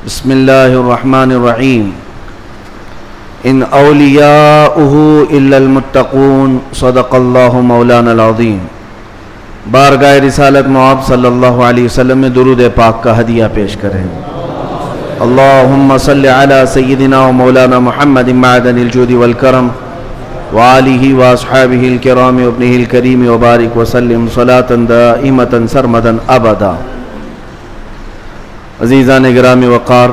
بسم اللہ الرحمن الرحیم ان اولیاؤہ الا المتقون صدق اللہ مولانا العظیم۔ بارگاہ رسالت مآب صلی اللہ علیہ وسلم میں درود پاک کا ہدیہ پیش کریں۔ اللہم صلی علی سیدنا و مولانا محمد معدن الجود والکرم وآلہ واصحابہ الکرام وابنہ الکریم وبارک وسلم صلاة دائمة سرمدا ابدا۔ عزیزان گرامی وقار،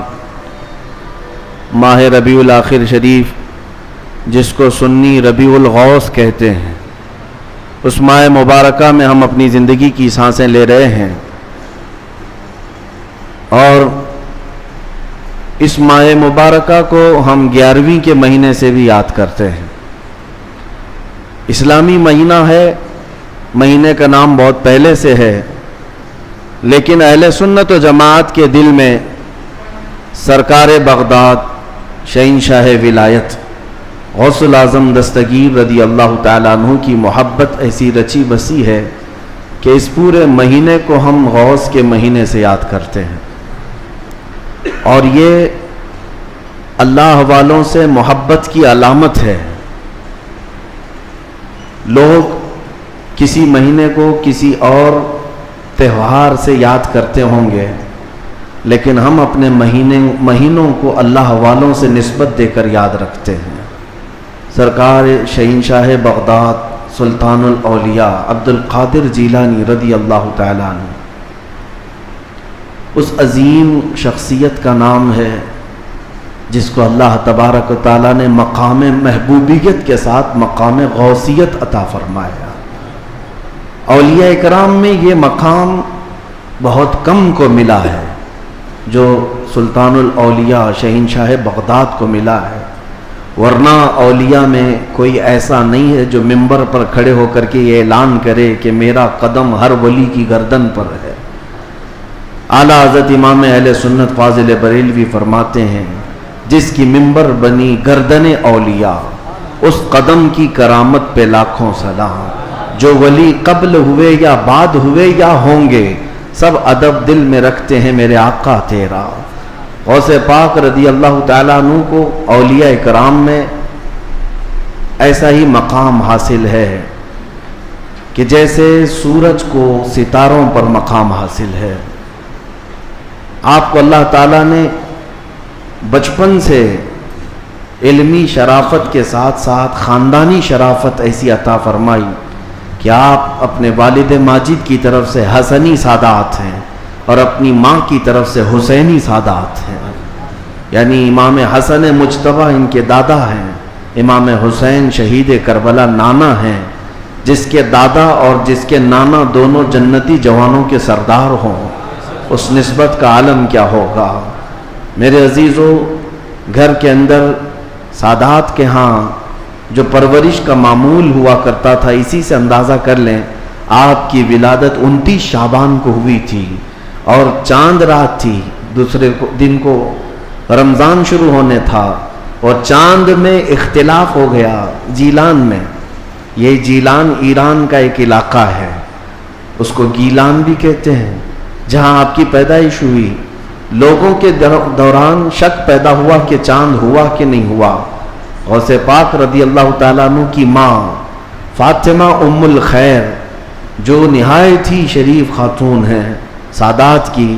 ماہ ربیع الاخر شریف جس کو سنی ربیع الغوث کہتے ہیں، اس ماہ مبارکہ میں ہم اپنی زندگی کی سانسیں لے رہے ہیں، اور اس ماہ مبارکہ کو ہم 11ویں کے مہینے سے بھی یاد کرتے ہیں۔ اسلامی مہینہ ہے، مہینے کا نام بہت پہلے سے ہے، لیکن اہل سنت و جماعت کے دل میں سرکار بغداد شہنشاہ ولایت غوث الاعظم دستگیر رضی اللہ تعالیٰ عنہ کی محبت ایسی رچی بسی ہے کہ اس پورے مہینے کو ہم غوث کے مہینے سے یاد کرتے ہیں، اور یہ اللہ والوں سے محبت کی علامت ہے۔ لوگ کسی مہینے کو کسی اور تہوار سے یاد کرتے ہوں گے، لیکن ہم اپنے مہینوں کو اللہ والوں سے نسبت دے کر یاد رکھتے ہیں۔ سرکار شہنشاہ بغداد سلطان الاولیاء عبد القادر جیلانی رضی اللہ تعالیٰ عنہ، اس عظیم شخصیت کا نام ہے جس کو اللہ تبارک و تعالیٰ نے مقام محبوبیت کے ساتھ مقام غوثیت عطا فرمایا۔ اولیاء اکرام میں یہ مقام بہت کم کو ملا ہے جو سلطان الاولیاء شہنشاہ بغداد کو ملا ہے، ورنہ اولیاء میں کوئی ایسا نہیں ہے جو ممبر پر کھڑے ہو کر کے یہ اعلان کرے کہ میرا قدم ہر ولی کی گردن پر ہے۔ اعلیٰ حضرت امام اہل سنت فاضل بریلوی فرماتے ہیں، جس کی ممبر بنی گردن اولیاء، اس قدم کی کرامت پہ لاکھوں سلام۔ جو ولی قبل ہوئے یا بعد ہوئے یا ہوں گے، سب ادب دل میں رکھتے ہیں میرے آقا تیرا۔ غوث پاک رضی اللہ تعالیٰ عنہ کو اولیاء کرام میں ایسا ہی مقام حاصل ہے کہ جیسے سورج کو ستاروں پر مقام حاصل ہے۔ آپ کو اللہ تعالیٰ نے بچپن سے علمی شرافت کے ساتھ ساتھ خاندانی شرافت ایسی عطا فرمائی کہ آپ اپنے والد ماجد کی طرف سے حسنی سادات ہیں اور اپنی ماں کی طرف سے حسینی سادات ہیں، یعنی امام حسن مجتبیٰ ان کے دادا ہیں، امام حسین شہید کربلا نانا ہیں، جس کے دادا اور جس کے نانا دونوں جنتی جوانوں کے سردار ہوں، اس نسبت کا عالم کیا ہوگا۔ میرے عزیزو، گھر کے اندر سادات کے ہاں جو پرورش کا معمول ہوا کرتا تھا، اسی سے اندازہ کر لیں آپ کی ولادت 29 شعبان کو ہوئی تھی، اور چاند رات تھی، دوسرے دن کو رمضان شروع ہونے تھا، اور چاند میں اختلاف ہو گیا جیلان میں۔ یہ جیلان ایران کا ایک علاقہ ہے، اس کو گیلان بھی کہتے ہیں، جہاں آپ کی پیدائش ہوئی۔ لوگوں کے دوران شک پیدا ہوا کہ چاند ہوا کہ نہیں ہوا۔ غوث پاک رضی اللہ تعالیٰ عنہ کی ماں فاطمہ ام الخیر، جو نہایت ہی شریف خاتون ہیں سادات کی،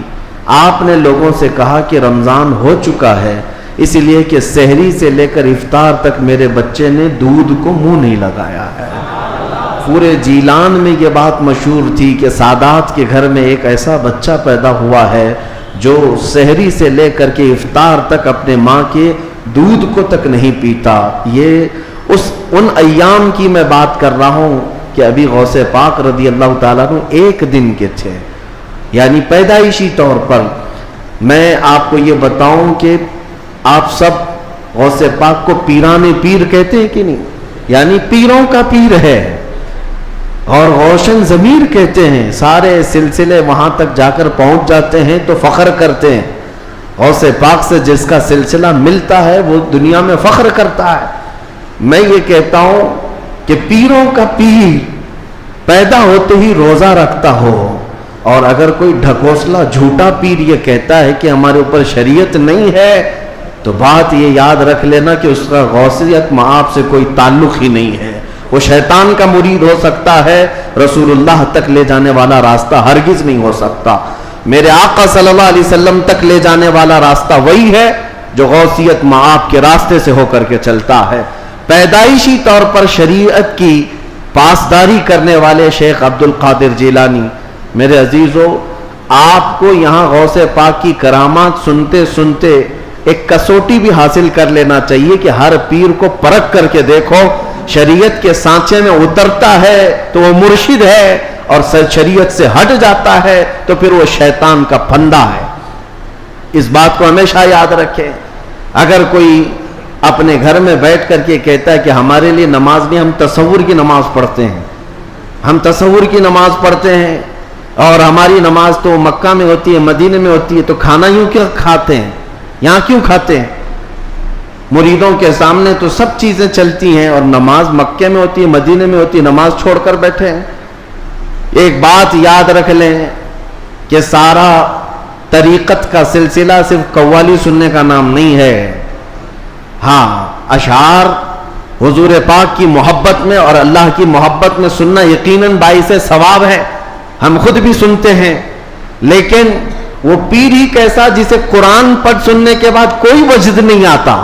آپ نے لوگوں سے کہا کہ رمضان ہو چکا ہے، اس لیے کہ سحری سے لے کر افطار تک میرے بچے نے دودھ کو منہ نہیں لگایا ہے۔ پورے جیلان میں یہ بات مشہور تھی کہ سادات کے گھر میں ایک ایسا بچہ پیدا ہوا ہے جو سحری سے لے کر کے افطار تک اپنے ماں کے دودھ کو تک نہیں پیتا۔ یہ ان ایام کی میں بات کر رہا ہوں کہ ابھی غوث پاک رضی اللہ تعالیٰ عنہ ایک دن کے تھے، یعنی پیدائشی طور پر۔ میں آپ کو یہ بتاؤں کہ آپ سب غوث پاک کو پیران پیر کہتے ہیں کہ نہیں؟ یعنی پیروں کا پیر ہے، اور روشن ضمیر کہتے ہیں۔ سارے سلسلے وہاں تک جا کر پہنچ جاتے ہیں تو فخر کرتے ہیں۔ غوث پاک سے جس کا سلسلہ ملتا ہے وہ دنیا میں فخر کرتا ہے۔ میں یہ کہتا ہوں کہ پیروں کا پیر پیدا ہوتے ہی روزہ رکھتا ہو، اور اگر کوئی ڈھکوسلا جھوٹا پیر یہ کہتا ہے کہ ہمارے اوپر شریعت نہیں ہے تو بات یہ یاد رکھ لینا کہ اس کا غوثیت مآب سے کوئی تعلق ہی نہیں ہے. وہ شیطان کا مرید ہو سکتا ہے، رسول اللہ تک لے جانے والا راستہ ہرگز نہیں ہو سکتا. میرے آقا صلی اللہ علیہ وسلم تک لے جانے والا راستہ وہی ہے جو غوثیت مآب کے راستے سے ہو کر کے چلتا ہے. پیدائشی طور پر شریعت کی پاسداری کرنے والے شیخ عبد القادر جیلانی، میرے عزیزو، آپ کو یہاں غوث پاک کی کرامات سنتے سنتے ایک کسوٹی بھی حاصل کر لینا چاہیے کہ ہر پیر کو پرکھ کر کے دیکھو شریعت کے سانچے میں اترتا ہے تو وہ مرشد ہے، اور شریعت سے ہٹ جاتا ہے تو پھر وہ شیطان کا پھندا ہے. اس بات کو ہمیشہ یاد رکھیں. اگر کوئی اپنے گھر میں بیٹھ کر کے کہتا ہے کہ ہمارے لیے نماز نہیں، ہم تصور کی نماز پڑھتے ہیں، ہم تصور کی نماز پڑھتے ہیں، اور ہماری نماز تو مکہ میں ہوتی ہے، مدینے میں ہوتی ہے، تو کھانا یوں کیوں کھاتے ہیں، یہاں کیوں کھاتے ہیں؟ مریدوں کے سامنے تو سب چیزیں چلتی ہیں، اور نماز مکے میں ہوتی ہے، مدینے میں ہوتی ہے، نماز چھوڑ کر بیٹھے ہیں. ایک بات یاد رکھ لیں کہ سارا طریقت کا سلسلہ صرف قوالی سننے کا نام نہیں ہے. ہاں، اشعار حضور پاک کی محبت میں اور اللہ کی محبت میں سننا یقیناً باعث ثواب ہے، ہم خود بھی سنتے ہیں. لیکن وہ پیر ہی کیسا جسے قرآن پڑھ سننے کے بعد کوئی وجد نہیں آتا،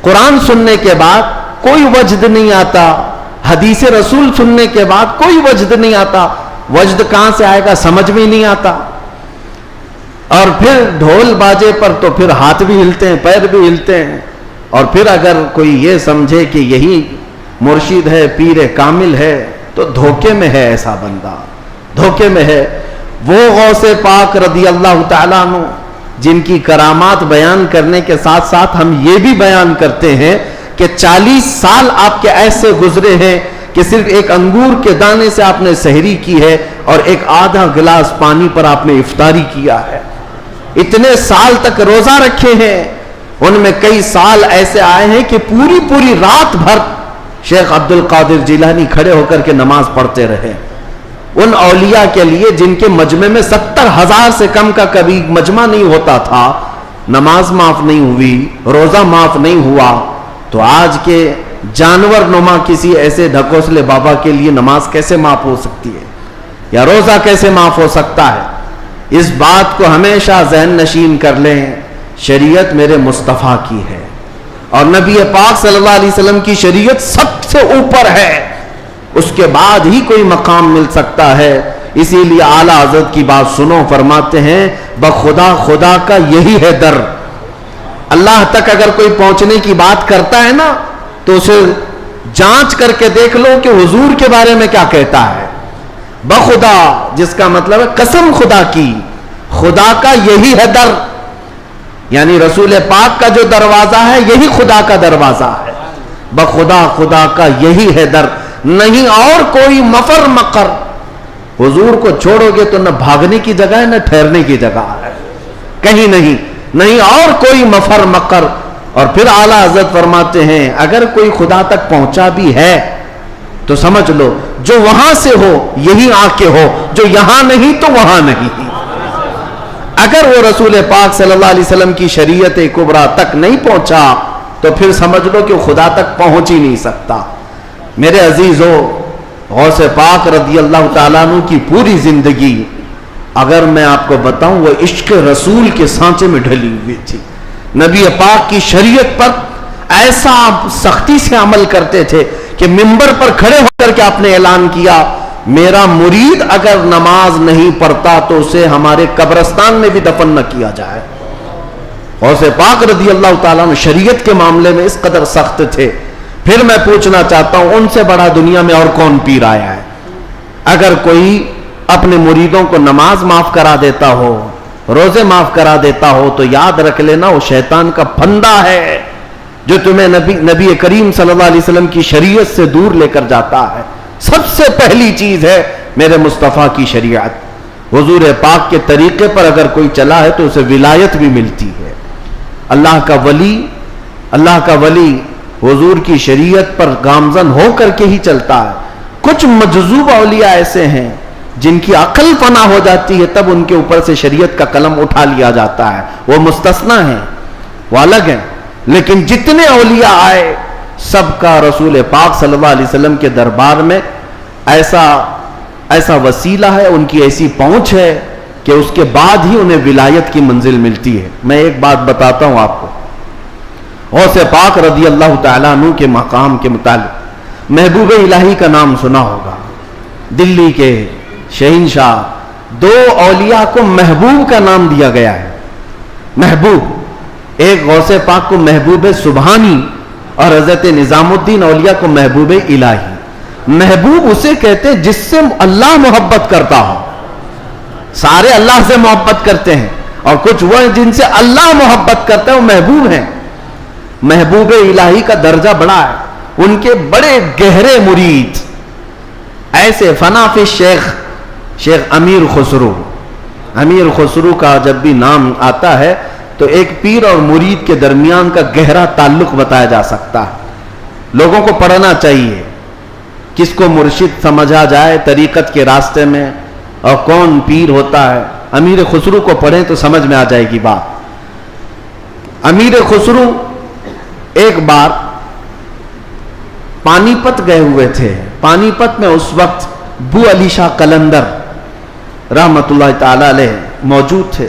قرآن سننے کے بعد کوئی وجد نہیں آتا، حدیث رسول سننے کے بعد کوئی وجد نہیں آتا. وجد کہاں سے آئے گا سمجھ میں نہیں آتا. اور پھر ڈھول باجے پر تو پھر ہاتھ بھی ہلتے ہیں، پیر بھی ہلتے ہیں. اور پھر اگر کوئی یہ سمجھے کہ یہی مرشد ہے، پیر کامل ہے، تو دھوکے میں ہے. ایسا بندہ دھوکے میں ہے. وہ غوث پاک رضی اللہ تعالیٰ عنہ جن کی کرامات بیان کرنے کے ساتھ ساتھ ہم یہ بھی بیان کرتے ہیں کہ 40 سال آپ کے ایسے گزرے ہیں کہ صرف ایک انگور کے دانے سے آپ نے سحری کی ہے اور ایک آدھا گلاس پانی پر آپ نے افطاری کیا ہے. اتنے سال تک روزہ رکھے ہیں. ان میں کئی سال ایسے آئے ہیں کہ پوری رات بھر شیخ عبد القادر جیلانی کھڑے ہو کر کے نماز پڑھتے رہے. ان اولیاء کے لیے جن کے مجمع میں 70,000 سے کم کا کبھی مجمع نہیں ہوتا تھا، نماز معاف نہیں ہوئی، روزہ معاف نہیں ہوا، تو آج کے جانور نما کسی ایسے ڈھکوسلے بابا کے لیے نماز کیسے معاف ہو سکتی ہے، یا روزہ کیسے معاف ہو سکتا ہے؟ اس بات کو ہمیشہ ذہن نشین کر لیں. شریعت میرے مصطفیٰ کی ہے، اور نبی پاک صلی اللہ علیہ وسلم کی شریعت سب سے اوپر ہے. اس کے بعد ہی کوئی مقام مل سکتا ہے. اسی لیے اعلیٰ حضرت کی بات سنو، فرماتے ہیں بخدا خدا کا یہی ہے در. اللہ تک اگر کوئی پہنچنے کی بات کرتا ہے نا تو اسے جانچ کر کے دیکھ لو کہ حضور کے بارے میں کیا کہتا ہے. بخدا جس کا مطلب ہے قسم خدا کی، خدا کا یہی ہے در، یعنی رسول پاک کا جو دروازہ ہے یہی خدا کا دروازہ ہے. بخدا خدا کا یہی ہے در، نہیں اور کوئی مفر مقر. حضور کو چھوڑو گے تو نہ بھاگنے کی جگہ ہے نہ ٹھہرنے کی جگہ ہے، کہیں نہیں اور کوئی مفر مقر. اور پھر اعلیٰ حضرت فرماتے ہیں اگر کوئی خدا تک پہنچا بھی ہے تو سمجھ لو جو وہاں سے ہو یہی آ کے ہو، جو یہاں نہیں تو وہاں نہیں. اگر وہ رسول پاک صلی اللہ علیہ وسلم کی شریعت کبریٰ تک نہیں پہنچا تو پھر سمجھ لو کہ خدا تک پہنچ ہی نہیں سکتا. میرے عزیزو، غوث پاک رضی اللہ تعالیٰ عنہ کی پوری زندگی اگر میں آپ کو بتاؤں وہ عشق رسول کے سانچے میں ڈھلی ہوئی تھی. نبی پاک کی شریعت پر ایسا سختی سے عمل کرتے تھے کہ منبر پر کھڑے ہو کر کے آپ نے اعلان کیا میرا مرید اگر نماز نہیں پڑھتا تو اسے ہمارے قبرستان میں بھی دفن نہ کیا جائے. غوث پاک رضی اللہ تعالیٰ عنہ شریعت کے معاملے میں اس قدر سخت تھے. پھر میں پوچھنا چاہتا ہوں ان سے بڑا دنیا میں اور کون پیر آیا ہے؟ اگر کوئی اپنے مریدوں کو نماز معاف کرا دیتا ہو، روزے معاف کرا دیتا ہو، تو یاد رکھ لینا وہ شیطان کا پھندا ہے جو تمہیں نبی کریم صلی اللہ علیہ وسلم کی شریعت سے دور لے کر جاتا ہے. سب سے پہلی چیز ہے میرے مصطفیٰ کی شریعت. حضور پاک کے طریقے پر اگر کوئی چلا ہے تو اسے ولایت بھی ملتی ہے. اللہ کا ولی حضور کی شریعت پر گامزن ہو کر کے ہی چلتا ہے. کچھ مجذوب اولیاء ایسے ہیں جن کی عقل فنا ہو جاتی ہے تب ان کے اوپر سے شریعت کا قلم اٹھا لیا جاتا ہے، وہ مستثنا ہیں، وہ الگ ہیں. لیکن جتنے اولیاء آئے سب کا رسول پاک صلی اللہ علیہ وسلم کے دربار میں ایسا وسیلہ ہے، ان کی ایسی پہنچ ہے کہ اس کے بعد ہی انہیں ولایت کی منزل ملتی ہے. میں ایک بات بتاتا ہوں آپ کو، غوث پاک رضی اللہ تعالیٰ عنہ کے مقام کے متعلق محبوب الہی کا نام سنا ہوگا. دلی کے شہنشاہ، دو اولیاء کو محبوب کا نام دیا گیا ہے. محبوب، ایک غوث پاک کو محبوب سبحانی اور حضرت نظام الدین اولیاء کو محبوب الہی. محبوب اسے کہتے جس سے اللہ محبت کرتا ہو. سارے اللہ سے محبت کرتے ہیں اور کچھ وہ ہیں جن سے اللہ محبت کرتا ہے، وہ محبوب ہیں. محبوب الہی کا درجہ بڑا ہے. ان کے بڑے گہرے مرید ایسے فنا فی شیخ امیر خسرو. امیر خسرو کا جب بھی نام آتا ہے تو ایک پیر اور مرید کے درمیان کا گہرا تعلق بتایا جا سکتا ہے. لوگوں کو پڑھنا چاہیے کس کو مرشد سمجھا جائے طریقت کے راستے میں اور کون پیر ہوتا ہے. امیر خسرو کو پڑھیں تو سمجھ میں آ جائے گی بات. امیر خسرو ایک بار پانی پت گئے ہوئے تھے. پانی پت میں اس وقت بو علی شاہ قلندر رحمت اللہ تعالی علیہ موجود تھے.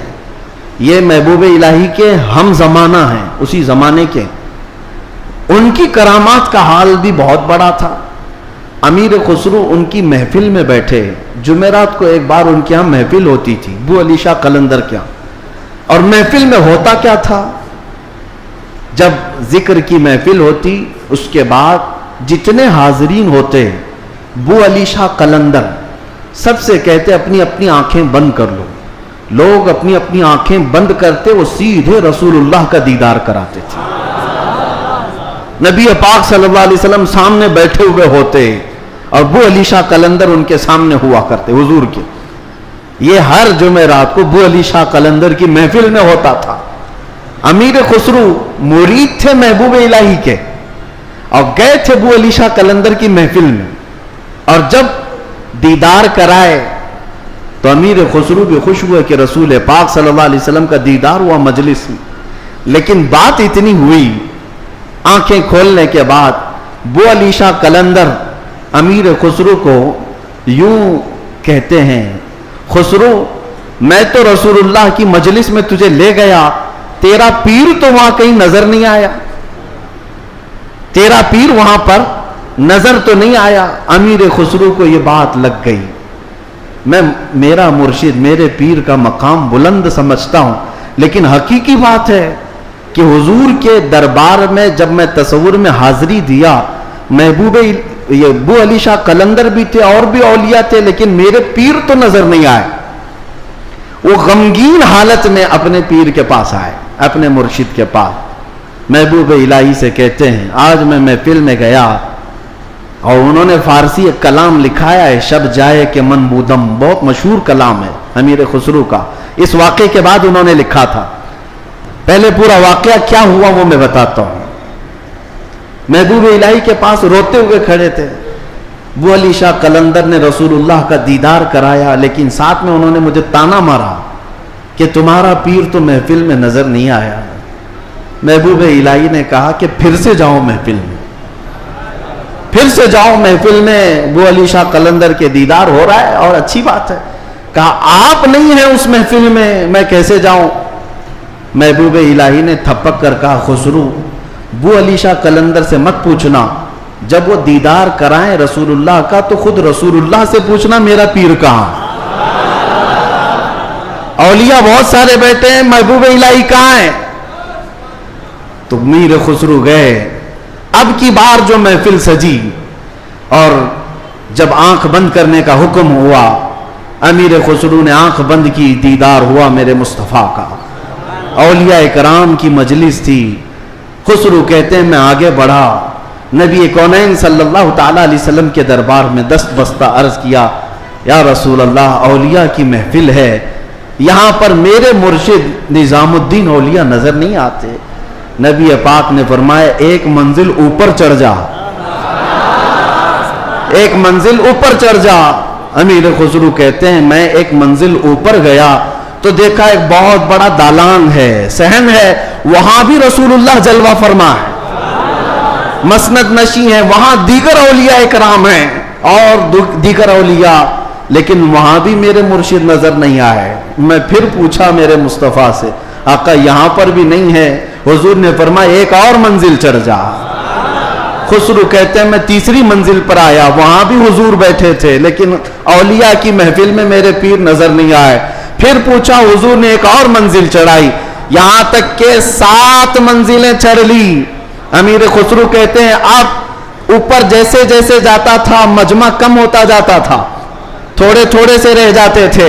یہ محبوب الہی کے ہم زمانہ ہیں، اسی زمانے کے. ان کی کرامات کا حال بھی بہت بڑا تھا. امیر خسرو ان کی محفل میں بیٹھے. جمعرات کو ایک بار ان کے ہاں محفل ہوتی تھی بو علی شاہ قلندر کے ہاں. اور محفل میں ہوتا کیا تھا، جب ذکر کی محفل ہوتی اس کے بعد جتنے حاضرین ہوتے بو علی شاہ قلندر سب سے کہتے اپنی اپنی آنکھیں بند کر لو. لوگ اپنی اپنی آنکھیں بند کرتے، وہ سیدھے رسول اللہ کا دیدار کراتے تھے. نبی پاک صلی اللہ علیہ وسلم سامنے بیٹھے ہوئے ہوتے اور بو علی شاہ قلندر ان کے سامنے ہوا کرتے حضور کے. یہ ہر جمعرات کو بو علی شاہ قلندر کی محفل میں ہوتا تھا. امیر خسرو مرید تھے محبوب الہی کے اور گئے تھے بو علی شاہ قلندر کی محفل میں. اور جب دیدار کرائے تو امیر خسرو بھی خوش ہوئے کہ رسول پاک صلی اللہ علیہ وسلم کا دیدار ہوا مجلس میں. لیکن بات اتنی ہوئی، آنکھیں کھولنے کے بعد بو علی شاہ قلندر امیر خسرو کو یوں کہتے ہیں، خسرو میں تو رسول اللہ کی مجلس میں تجھے لے گیا، تیرا پیر تو وہاں کہیں نظر نہیں آیا، تیرا پیر وہاں پر نظر تو نہیں آیا. امیر خسرو کو یہ بات لگ گئی. میں میرا مرشد میرے پیر کا مقام بلند سمجھتا ہوں، لیکن حقیقی بات ہے کہ حضور کے دربار میں جب میں تصور میں حاضری دیا، محبوب یہ بو علی شاہ قلندر بھی تھے اور بھی اولیاء تھے، لیکن میرے پیر تو نظر نہیں آئے. وہ غمگین حالت میں اپنے پیر کے پاس آئے، اپنے مرشد کے پاس. محبوب الہی سے کہتے ہیں آج میں محفل میں گیا اور انہوں نے فارسی ایک کلام لکھایا ہے، شب جائے کہ من بودم، بہت مشہور کلام ہے امیر خسرو کا. اس واقعے کے بعد انہوں نے لکھا تھا. پہلے پورا واقعہ کیا ہوا وہ میں بتاتا ہوں. محبوب الہی کے پاس روتے ہوئے کھڑے تھے. بو علی شاہ قلندر نے رسول اللہ کا دیدار کرایا، لیکن ساتھ میں انہوں نے مجھے تانا مارا کہ تمہارا پیر تو محفل میں نظر نہیں آیا. محبوب الہی نے کہا کہ پھر سے جاؤ محفل میں، پھر سے جاؤ محفل میں. بو علی شاہ قلندر کے دیدار ہو رہا ہے اور اچھی بات ہے. کہا آپ نہیں ہیں اس محفل میں کیسے جاؤں. محبوب الہی نے تھپک کر کہا خسرو بو علی شاہ قلندر سے مت پوچھنا، جب وہ دیدار کرائیں رسول اللہ کا تو خود رسول اللہ سے پوچھنا میرا پیر کہاں. اولیاء بہت سارے بیٹھے ہیں، محبوب الہی کہاں ہیں. تو میر خسرو گئے. اب کی بار جو محفل سجی اور جب آنکھ بند کرنے کا حکم ہوا، امیر خسرو نے آنکھ بند کی، دیدار ہوا میرے مصطفیٰ کا. اولیاء کرام کی مجلس تھی. خسرو کہتے ہیں میں آگے بڑھا، نبی کونین صلی اللہ تعالی علیہ وسلم کے دربار میں دست بستہ عرض کیا یا رسول اللہ اولیاء کی محفل ہے، یہاں پر میرے مرشد نظام الدین اولیاء نظر نہیں آتے. نبی پاک نے فرمایا ایک منزل اوپر چڑھ جا، ایک منزل اوپر چڑھ جا. امیر خسرو کہتے ہیں میں ایک منزل اوپر گیا تو دیکھا ایک بہت بڑا دالان ہے، صحن ہے، وہاں بھی رسول اللہ جلوہ فرما ہے، مسند نشی ہے، وہاں دیگر اولیاء اکرام ہیں اور دیگر اولیاء، لیکن وہاں بھی میرے مرشد نظر نہیں آئے۔ میں پھر پوچھا میرے مصطفیٰ سے، آقا یہاں پر بھی نہیں ہے؟ حضور نے فرمایا ایک اور منزل چڑھ جا۔ خسرو کہتے ہیں میں تیسری منزل پر آیا، وہاں بھی حضور بیٹھے تھے لیکن اولیاء کی محفل میں میرے پیر نظر نہیں آئے۔ پھر پوچھا، حضور نے ایک اور منزل چڑھائی، یہاں تک کہ 7 منزلیں چڑھ لی۔ امیر خسرو کہتے ہیں اب اوپر جیسے جیسے جاتا تھا مجمع کم ہوتا جاتا تھا، تھوڑے تھوڑے سے رہ جاتے تھے۔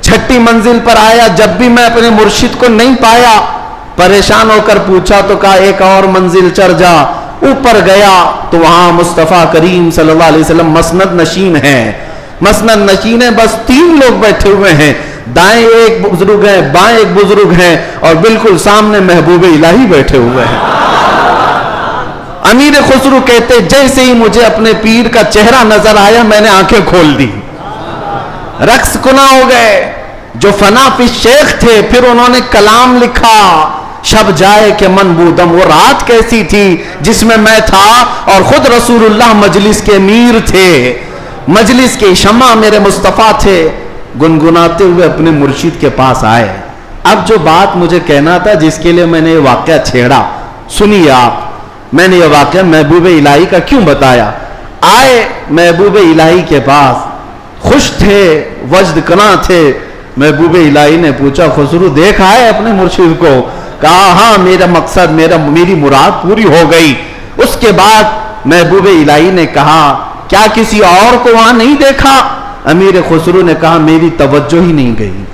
6ٹھی منزل پر آیا، جب بھی میں اپنے مرشد کو نہیں پایا، پریشان ہو کر پوچھا تو کہا ایک اور منزل چڑھ جا۔ اوپر گیا تو وہاں مصطفیٰ کریم صلی اللہ علیہ وسلم مسند نشین ہیں، مسند نشین ہیں، بس 3 لوگ بیٹھے ہوئے ہیں، دائیں ایک بزرگ ہیں، بائیں ایک بزرگ ہیں، اور بالکل سامنے محبوب الہی بیٹھے ہوئے ہیں۔ امیر خسرو کہتے جیسے ہی مجھے اپنے پیر کا چہرہ نظر آیا میں نے آنکھیں کھول دی، رقص کنا ہو گئے۔ جو فنا فی شیخ تھے پھر انہوں نے کلام لکھا، شب جائے کہ من بودم، وہ رات کیسی تھی جس میں میں تھا اور خود رسول اللہ مجلس کے امیر تھے، مجلس کے شمع میرے مصطفیٰ تھے۔ گنگناتے ہوئے اپنے مرشد کے پاس آئے۔ اب جو بات مجھے کہنا تھا جس کے لیے میں نے یہ واقعہ چھیڑا، سنیے آپ، میں نے یہ واقعہ محبوب الہی کا کیوں بتایا۔ آئے محبوب الہی کے پاس، خوش تھے، وجد کنا تھے۔ محبوب الہی نے پوچھا خسرو دیکھا ہے اپنے مرشد کو؟ کہا ہاں میرا مقصد میری مراد پوری ہو گئی۔ اس کے بعد محبوب الہی نے کہا کیا کسی اور کو وہاں نہیں دیکھا؟ امیر خسرو نے کہا میری توجہ ہی نہیں گئی،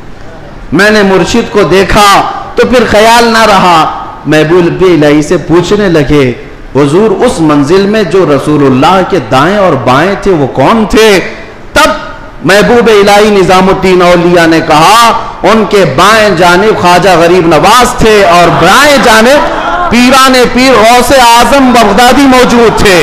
میں نے مرشد کو دیکھا تو پھر خیال نہ رہا۔ محبوب الہی سے پوچھنے لگے حضور اس منزل میں جو رسول اللہ کے دائیں اور بائیں تھے وہ کون تھے؟ تب محبوب الہی نظام الدین اولیاء نے کہا ان کے بائیں جانب خواجہ غریب نواز تھے اور بائیں جانب پیران پیر غوث اعظم بغدادی موجود تھے۔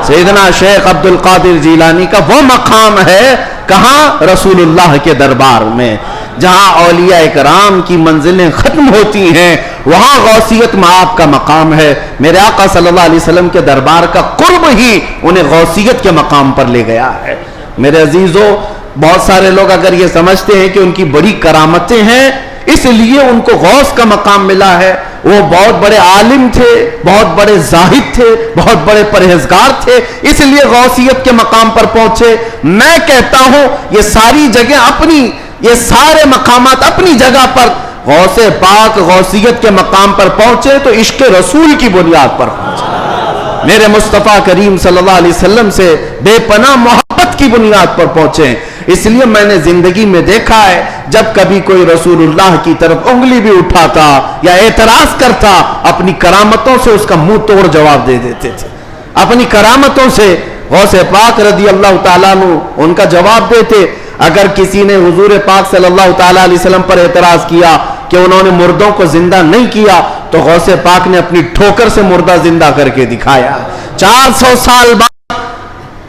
سیدنا شیخ عبد القادر جیلانی کا وہ مقام ہے کہاں؟ رسول اللہ کے دربار میں، جہاں اولیاء اکرام کی منزلیں ختم ہوتی ہیں وہاں غوثیت مآب کا مقام ہے۔ میرے آقا صلی اللہ علیہ وسلم کے دربار کا قرب ہی انہیں غوثیت کے مقام پر لے گیا ہے۔ میرے عزیزو، بہت سارے لوگ اگر یہ سمجھتے ہیں کہ ان کی بڑی کرامتیں ہیں اس لیے ان کو غوث کا مقام ملا ہے، وہ بہت بڑے عالم تھے، بہت بڑے زاہد تھے، بہت بڑے پرہیزگار تھے اس لیے غوثیت کے مقام پر پہنچے۔ میں کہتا ہوں یہ ساری جگہ اپنی، یہ سارے مقامات اپنی جگہ پر، غوث پاک غوثیت کے مقام پر پہنچے تو عشق رسول کی بنیاد پر پہنچے، میرے مصطفیٰ کریم صلی اللہ علیہ وسلم سے بے پناہ محبت کی بنیاد پر پہنچے۔ اس لیے میں نے زندگی میں دیکھا ہے جب کبھی کوئی رسول اللہ کی طرف انگلی بھی اٹھاتا یا اعتراض کرتا اپنی کرامتوں سے اس کا منہ توڑ جواب دے دیتے تھے، اپنی کرامتوں سے غوث پاک رضی اللہ تعالیٰ عنہ ان کا جواب دیتے۔ اگر کسی نے حضور پاک صلی اللہ تعالیٰ علیہ وسلم پر اعتراض کیا کہ انہوں نے مردوں کو زندہ نہیں کیا تو غوث پاک نے اپنی ٹھوکر سے مردہ زندہ کر کے دکھایا۔ 400 سال بعد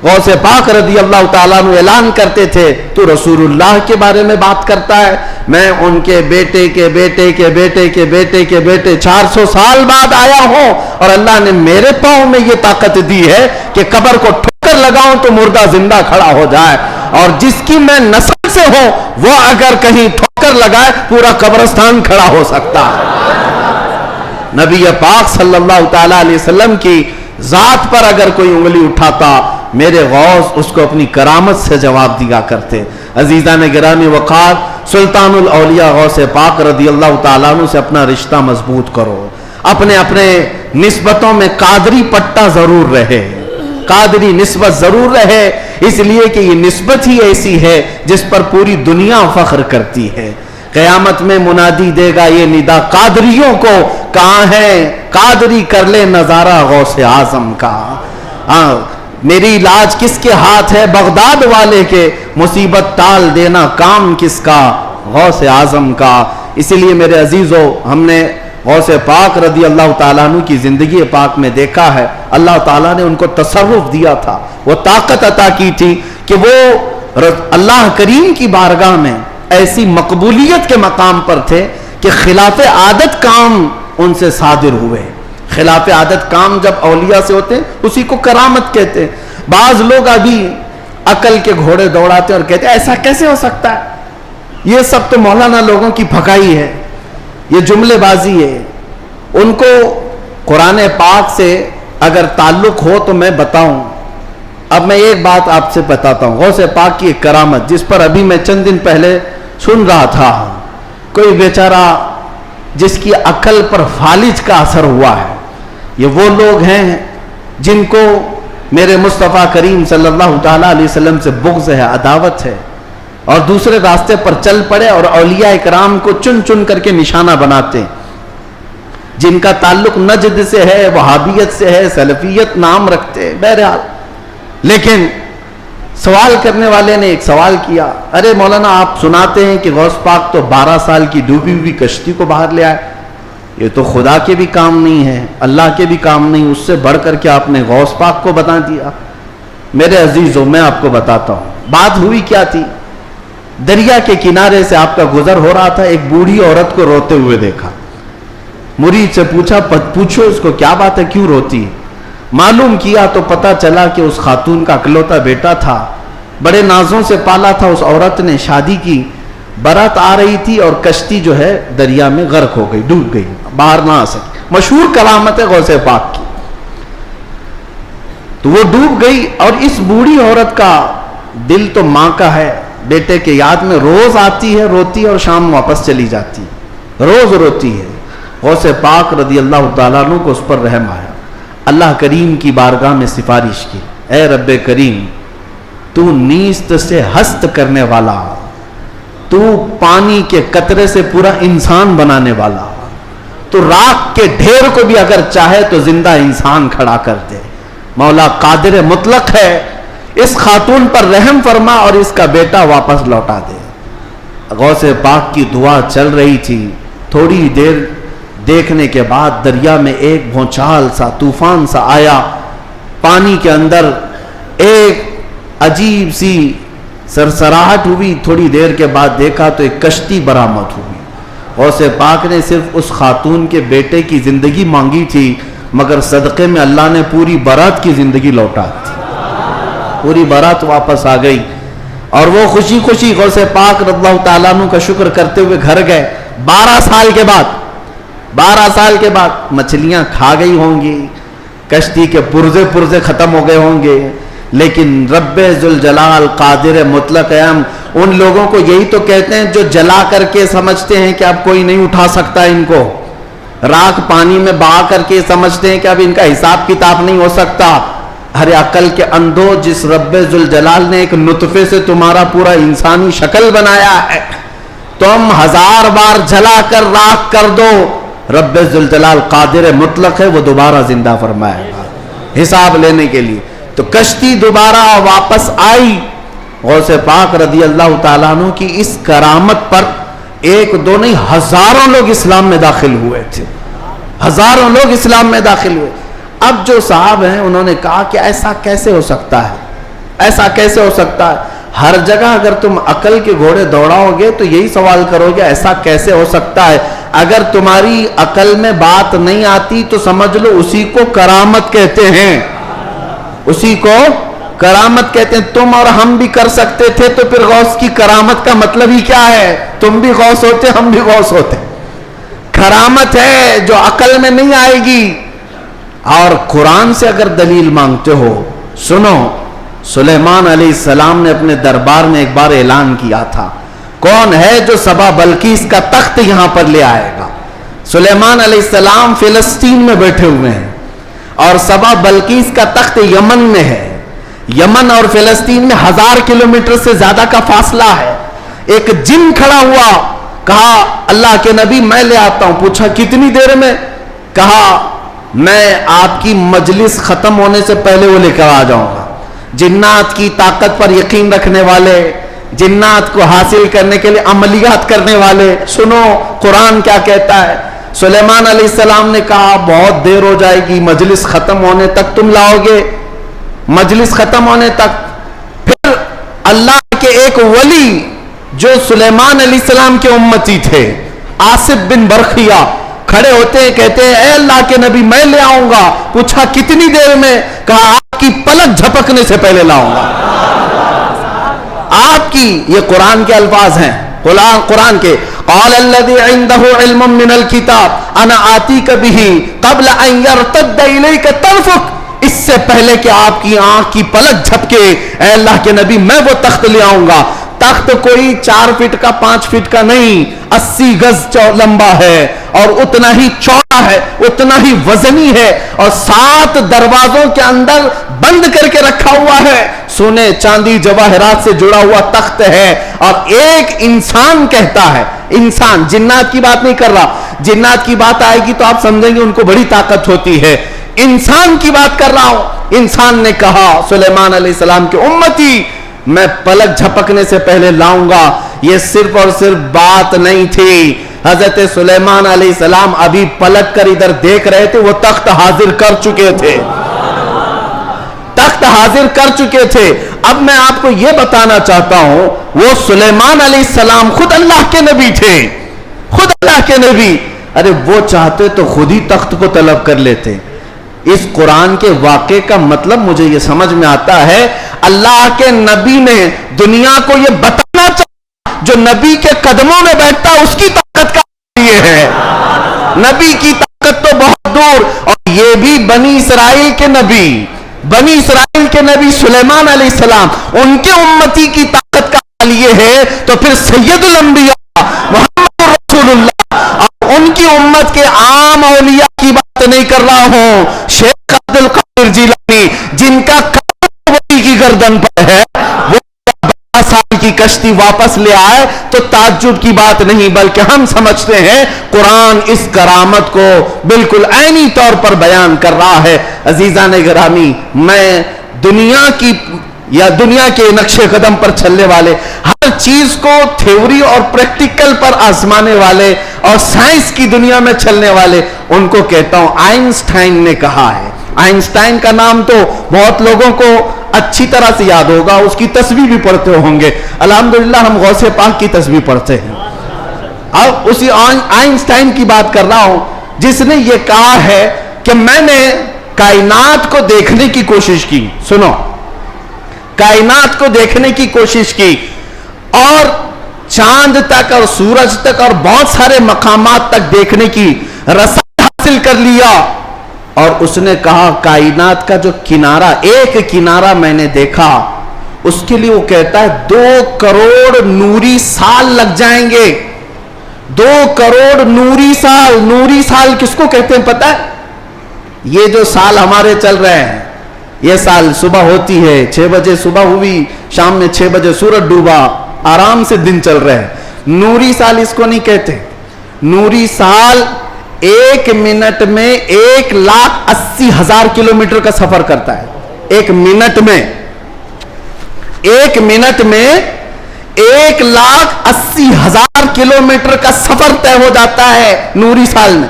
غوث پاک رضی اللہ تعالیٰ عنہ اعلان کرتے تھے تو رسول اللہ کے بارے میں بات کرتا ہے، میں ان کے بیٹے کے بیٹے کے بیٹے کے بیٹے کے بیٹے 400 سال بعد آیا ہوں اور اللہ نے میرے پاؤں میں یہ طاقت دی ہے کہ قبر کو ٹھوکر لگاؤں تو مردہ زندہ کھڑا ہو جائے، اور جس کی میں نسل سے ہوں وہ اگر کہیں ٹھوکر لگائے پورا قبرستان کھڑا ہو سکتا ہے۔ نبی پاک صلی اللہ تعالیٰ علیہ وسلم کی ذات پر اگر کوئی انگلی اٹھاتا میرے غوث اس کو اپنی کرامت سے جواب دیا کرتے۔ عزیزان گرامی وقار، سلطان الاولیاء غوث پاک رضی اللہ تعالیٰ عنہ سے اپنا رشتہ مضبوط کرو، اپنے اپنے نسبتوں میں قادری پٹا ضرور رہے، قادری نسبت ضرور رہے، اس لیے کہ یہ نسبت ہی ایسی ہے جس پر پوری دنیا فخر کرتی ہے۔ قیامت میں منادی دے گا یہ ندا قادریوں کو، کہاں ہے قادری کر لے نظارہ غوث اعظم کا۔ میری علاج کس کے ہاتھ ہے؟ بغداد والے کے، مصیبت ٹال دینا کام کس کا؟ غوث اعظم کا۔ اسی لیے میرے عزیزو، ہم نے غوث پاک رضی اللہ تعالیٰ عنہ کی زندگی پاک میں دیکھا ہے اللہ تعالیٰ نے ان کو تصرف دیا تھا، وہ طاقت عطا کی تھی کہ وہ اللہ کریم کی بارگاہ میں ایسی مقبولیت کے مقام پر تھے کہ خلاف عادت کام ان سے صادر ہوئے. خلاف عادت کام جب اولیاء سے ہوتے ہیں اسی کو کرامت کہتے ہیں. بعض لوگ ابھی عقل کے گھوڑے دوڑاتے اور کہتے ہیں ایسا کیسے ہو سکتا ہے, یہ سب تو مولانا لوگوں کی پھکائی ہے, یہ جملے بازی ہے. ان کو قرآن پاک سے اگر تعلق ہو تو میں بتاؤں. اب میں ایک بات آپ سے بتاتا ہوں, غوث پاک کی ایک کرامت جس پر ابھی میں چند دن پہلے سن رہا تھا. کوئی بیچارہ جس کی عقل پر فالج کا اثر ہوا ہے. یہ وہ لوگ ہیں جن کو میرے مصطفیٰ کریم صلی اللہ تعالیٰ علیہ وسلم سے بغض ہے, عداوت ہے, اور دوسرے راستے پر چل پڑے اور اولیاء اکرام کو چن چن کر کے نشانہ بناتے ہیں. جن کا تعلق نجد سے ہے, وہابیت سے ہے, سلفیت نام رکھتے ہیں. بہرحال لیکن سوال کرنے والے نے ایک سوال کیا, ارے مولانا آپ سناتے ہیں کہ غوث پاک تو 12 سال کی ڈوبی ہوئی کشتی کو باہر لے آئے, یہ تو خدا کے بھی کام نہیں ہے, اللہ کے بھی کام نہیں, اس سے بڑھ کر کے آپ نے غوث پاک کو بتا دیا. میرے عزیزوں میں آپ کو بتاتا ہوں بات ہوئی کیا تھی. دریا کے کنارے سے آپ کا گزر ہو رہا تھا, ایک بوڑھی عورت کو روتے ہوئے دیکھا. مرید سے پوچھا پوچھو اس کو کیا بات ہے, کیوں روتی. معلوم کیا تو پتا چلا کہ اس خاتون کا اکلوتا بیٹا تھا, بڑے نازوں سے پالا تھا. اس عورت نے شادی کی, برات آ رہی تھی اور کشتی جو ہے دریا میں غرق ہو گئی, ڈوب گئی, باہر نہ آ سکی. مشہور کرامت ہے غوث پاک کی. تو وہ ڈوب گئی اور اس بوڑھی عورت کا دل تو ماں کا ہے, بیٹے کے یاد میں روز آتی ہے, روتی ہے اور شام واپس چلی جاتی, روز روتی ہے. غوث پاک رضی اللہ تعالیٰ عنہ کو اس پر رحم آیا. اللہ کریم کی بارگاہ میں سفارش کی, اے رب کریم تو نیست سے ہست کرنے والا, تو پانی کے قطرے سے پورا انسان بنانے والا, تو راکھ کے ڈھیر کو بھی اگر چاہے تو زندہ انسان کھڑا کر دے. مولا قادر مطلق ہے, اس خاتون پر رحم فرما اور اس کا بیٹا واپس لوٹا دے. غوث پاک کی دعا چل رہی تھی. تھوڑی دیر دیکھنے کے بعد دریا میں ایک بھونچال سا, طوفان سا آیا. پانی کے اندر ایک عجیب سی سرسراہٹ ہوئی. تھوڑی دیر کے بعد دیکھا تو ایک کشتی برآمد ہوئی. غوث پاک نے صرف اس خاتون کے بیٹے کی زندگی مانگی تھی, مگر صدقے میں اللہ نے پوری برات کی زندگی لوٹا دی. پوری برات واپس آ گئی اور وہ خوشی خوشی غوث پاک رضی اللہ تعالیٰ عنہ کا شکر کرتے ہوئے گھر گئے. 12 سال کے بعد مچھلیاں کھا گئی ہوں گی, کشتی کے پرزے ختم ہو گئے ہوں گے, لیکن رب ذوالجلال قادر مطلق ہم ان لوگوں کو یہی تو کہتے ہیں جو جلا کر کے سمجھتے ہیں کہ اب کوئی نہیں اٹھا سکتا ان کو, راکھ پانی میں بہا کر کے سمجھتے ہیں کہ اب ان کا حساب کتاب نہیں ہو سکتا. ارے عقل کے اندھو, جس رب ذوالجلال نے ایک نطفے سے تمہارا پورا انسانی شکل بنایا ہے, تم 1000 بار جلا کر راکھ کر دو, رب ذوالجلال قادر مطلق ہے, وہ دوبارہ زندہ فرمائے گا حساب لینے کے لیے. تو کشتی دوبارہ واپس آئی. غوث پاک رضی اللہ تعالیٰ عنہ کی اس کرامت پر ایک دو نہیں ہزاروں لوگ اسلام میں داخل ہوئے تھے, ہزاروں لوگ اسلام میں داخل ہوئے. اب جو صاحب ہیں انہوں نے کہا کہ ایسا کیسے ہو سکتا ہے, ایسا کیسے ہو سکتا ہے. ہر جگہ اگر تم عقل کے گھوڑے دوڑاؤ گے تو یہی سوال کرو گے ایسا کیسے ہو سکتا ہے. اگر تمہاری عقل میں بات نہیں آتی تو سمجھ لو اسی کو کرامت کہتے ہیں, اسی کو کرامت کہتے ہیں. تم اور ہم بھی کر سکتے تھے تو پھر غوث کی کرامت کا مطلب ہی کیا ہے. تم بھی غوث ہوتے, ہم بھی غوث ہوتے. کرامت ہے جو عقل میں نہیں آئے گی. اور قرآن سے اگر دلیل مانگتے ہو, سنو, سلیمان علیہ السلام نے اپنے دربار میں ایک بار اعلان کیا تھا, کون ہے جو سبا بلقیس کا تخت یہاں پر لے آئے گا. سلیمان علیہ السلام فلسطین میں بیٹھے ہوئے ہیں اور سبا بلقیس کا تخت یمن میں ہے. یمن اور فلسطین میں 1000 کلومیٹر سے زیادہ کا فاصلہ ہے. ایک جن کھڑا ہوا, کہا اللہ کے نبی میں لے آتا ہوں. پوچھا کتنی دیر میں؟ کہا میں آپ کی مجلس ختم ہونے سے پہلے وہ لے کر آ جاؤں گا. جنات کی طاقت پر یقین رکھنے والے, جنات کو حاصل کرنے کے لیے عملیات کرنے والے, سنو قرآن کیا کہتا ہے. سلیمان علیہ السلام نے کہا بہت دیر ہو جائے گی, مجلس ختم ہونے تک تم لاؤ گے, مجلس ختم ہونے تک. پھر اللہ کے ایک ولی جو سلیمان علیہ السلام کے امتی تھے، آصف بن برخیہ، کھڑے ہوتے ہیں، کہتے ہیں اے اللہ کے نبی میں لے آؤں گا. پوچھا کتنی دیر میں؟ کہا آپ کی پلک جھپکنے سے پہلے لاؤں گا. آپ کی، یہ قرآن کے الفاظ ہیں، قرآن کے. قال الذي عنده علم من الكتاب انا آتيك به قبل ان يرتد اليك طرفك. اس سے پہلے کہ آپ کی آنکھ کی پلک جھپکے اے اللہ کے نبی میں وہ تخت لے آؤں گا. تخت کوئی 4 فٹ کا 5 فٹ کا نہیں، 80 گز لمبا ہے اور اتنا ہی چوڑا ہے، اتنا ہی وزنی ہے، اور 7 دروازوں کے اندر بند کر کے رکھا ہوا ہے. سونے چاندی جواہرات سے جڑا ہوا تخت ہے. اور ایک انسان کہتا ہے، انسان، جنات کی بات نہیں کر رہا، جنات کی بات آئے گی تو آپ سمجھیں گے ان کو بڑی طاقت ہوتی ہے. انسان کی بات کر رہا ہوں. انسان نے کہا سلیمان علیہ السلام کے امتی میں پلک جھپکنے سے پہلے لاؤں گا. یہ صرف اور صرف بات نہیں تھی، حضرت سلیمان علیہ السلام ابھی پلک کر ادھر دیکھ رہے تھے، وہ تخت حاضر کر چکے تھے، تخت حاضر کر چکے تھے. اب میں آپ کو یہ بتانا چاہتا ہوں، وہ سلیمان علیہ السلام خود اللہ کے نبی تھے، خود اللہ کے نبی. ارے وہ چاہتے تو خود ہی تخت کو طلب کر لیتے. اس قرآن کے واقعے کا مطلب مجھے یہ سمجھ میں آتا ہے، اللہ کے نبی نے دنیا کو یہ بتانا چاہا جو نبی کے قدموں میں بیٹھتا اس کی طاقت کا یہ ہے. نبی کی طاقت تو بہت دور. اور یہ بھی بنی اسرائیل کے نبی، بنی اسرائیل کے نبی سلیمان علیہ السلام، ان کے امتی کی طاقت کا حال یہ ہے، تو پھر سید الانبیاء محمد رسول اللہ اور ان کی امت کے عام اولیاء کی بات نہیں کر رہا ہوں. شیخ عبد القادر جیلانی جن کا ولی کی گردن پر ہے، وہ 12 سال کی کشتی واپس لے آئے تو تعجب کی بات نہیں، بلکہ ہم سمجھتے ہیں قرآن اس کرامت کو بالکل عینی طور پر بیان کر رہا ہے. عزیزان گرامی، میں دنیا کی یا دنیا کے نقش قدم پر چلنے والے، ہر چیز کو تھیوری اور پریکٹیکل پر آزمانے والے اور سائنس کی دنیا میں چلنے والے، ان کو کہتا ہوں آئنسٹائن نے کہا ہے. آئنسٹائن کا نام تو بہت لوگوں کو اچھی طرح سے یاد ہوگا، اس کی تسبیح بھی پڑھتے ہوں گے. الحمدللہ ہم غوث پاک کی تسبیح پڑھتے ہیں. اب اسی آئنسٹائن کی بات کر رہا ہوں جس نے یہ کہا ہے کہ میں نے کائنات کو دیکھنے کی کوشش کی. سنو، کائنات کو دیکھنے کی کوشش کی اور چاند تک اور سورج تک اور بہت سارے مقامات تک دیکھنے کی رسائی حاصل کر لیا. اور اس نے کہا کائنات کا جو کنارہ، ایک کنارہ میں نے دیکھا، اس کے لیے وہ کہتا ہے 2 کروڑ نوری سال لگ جائیں گے. 2 کروڑ نوری سال. نوری سال کس کو کہتے ہیں پتہ ہے؟ یہ جو سال ہمارے چل رہے ہیں، یہ سال صبح ہوتی ہے 6 بجے صبح ہوئی، شام میں 6 بجے سورج ڈوبا، آرام سے دن چل رہے ہیں. نوری سال اس کو نہیں کہتے. نوری سال 1 منٹ میں 1,80,000 کلومیٹر کا سفر کرتا ہے. 1 منٹ میں 1,80,000 کلومیٹر کا سفر طے ہو جاتا ہے نوری سال میں.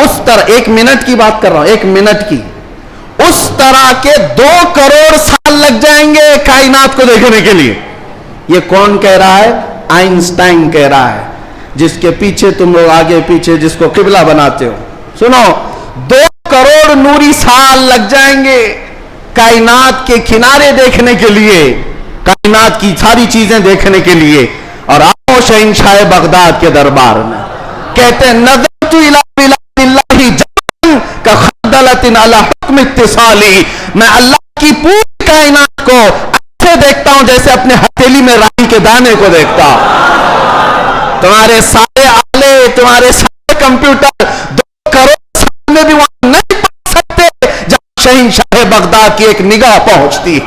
اس طرح 1 منٹ کی بات کر رہا ہوں، 1 منٹ کی، اس طرح کے 2 کروڑ سال لگ جائیں گے کائنات کو دیکھنے کے لیے. یہ کون کہہ رہا ہے؟ آئنسٹائن کہہ رہا ہے، جس کے پیچھے تم لوگ آگے پیچھے جس کو قبلہ بناتے ہو. سنو، 2 کروڑ نوری سال لگ جائیں گے کائنات کے کنارے دیکھنے کے لیے، کائنات کی ساری چیزیں دیکھنے کے لیے. اور آؤ شہنشاہ بغداد کے دربار میں، کہتے ہیں نظرت الی بلاد اللہ جمعاً کخردلۃ علی حکم اتصالی. میں اللہ کی پوری کائنات کو ایسے دیکھتا ہوں جیسے اپنے ہتھیلی میں رائی کے دانے کو دیکھتا. تمہارے سارے آلے، تمہارے سارے کمپیوٹر 2 کروڑ سال میں بھی وہاں نہیں پہنچ سکتے جہاں شہنشاہ بغداد کی ایک نگاہ پہنچتی ہے.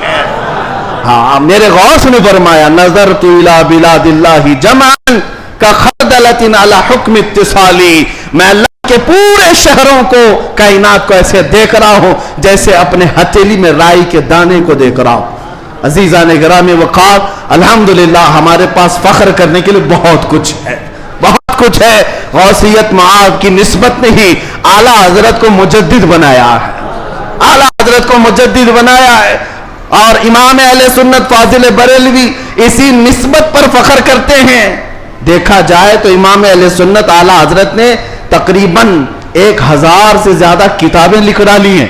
ہاں، میرے غوث نے فرمایا نظرت الی بلاد اللہ جمعاً کخردلۃ علی حکم اتصالی. میں اللہ کے پورے شہروں کو، کائنات کو ایسے دیکھ رہا ہوں جیسے اپنے ہتھیلی میں رائی کے دانے کو دیکھ رہا ہوں. عزیزان گرامی وقار، الحمدللہ ہمارے پاس فخر کرنے کے لیے بہت کچھ ہے، بہت کچھ ہے. غوثیت معاذ کی نسبت نہیں، اعلیٰ حضرت کو مجدد بنایا ہے، اعلیٰ حضرت کو مجدد بنایا ہے. اور امام اہل سنت فاضل بریلوی اسی نسبت پر فخر کرتے ہیں. دیکھا جائے تو امام اہل سنت اعلیٰ حضرت نے تقریباً 1000 سے زیادہ کتابیں لکھ ڈالی ہیں.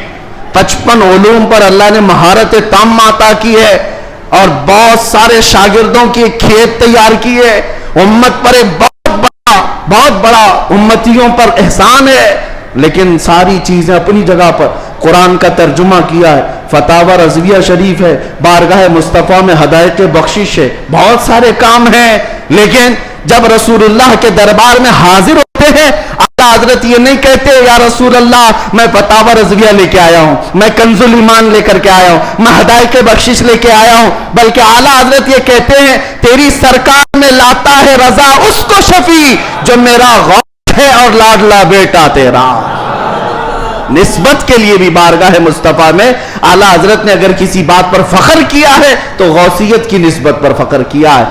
55 علوم پر اللہ نے مہارت تام عطا کی ہے اور بہت سارے شاگردوں کی کھیت تیار کی ہے. امت پر ایک بہت بڑا امتیوں پر احسان ہے. لیکن ساری چیزیں اپنی جگہ پر. قرآن کا ترجمہ کیا ہے, فتاوی رضویہ شریف ہے, بارگاہ مصطفیٰ میں ہدایت بخشش ہے, بہت سارے کام ہیں. لیکن جب رسول اللہ کے دربار میں حاضر ہوتے ہیں, اعلیٰ حضرت یہ نہیں کہتے یا رسول اللہ میں فتاوی رضویہ لے کے آیا ہوں, میں کنز الایمان لے کر کے آیا ہوں, میں ہدایت بخشش لے کے آیا ہوں, بلکہ اعلیٰ حضرت یہ کہتے ہیں تیری سرکار میں لاتا ہے رضا اس کو شفیع جو میرا غوث ہے اور لاڈلا بیٹا تیرا. نسبت کے لیے بھی بارگاہ مصطفیٰ میں اعلیٰ حضرت نے اگر کسی بات پر فخر کیا ہے تو غوثیت کی نسبت پر فخر کیا ہے.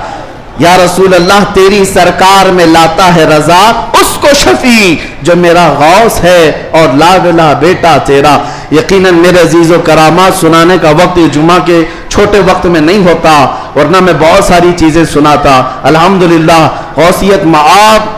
یا رسول اللہ تیری سرکار میں لاتا ہے رضا اس کو شفیع جو میرا غوث ہے اور لاڈلا بیٹا تیرا. یقیناً میرے عزیز و کرامات سنانے کا وقت جمعہ کے چھوٹے وقت میں نہیں ہوتا, ورنہ میں بہت ساری چیزیں سناتا. الحمدللہ غوثیت معاب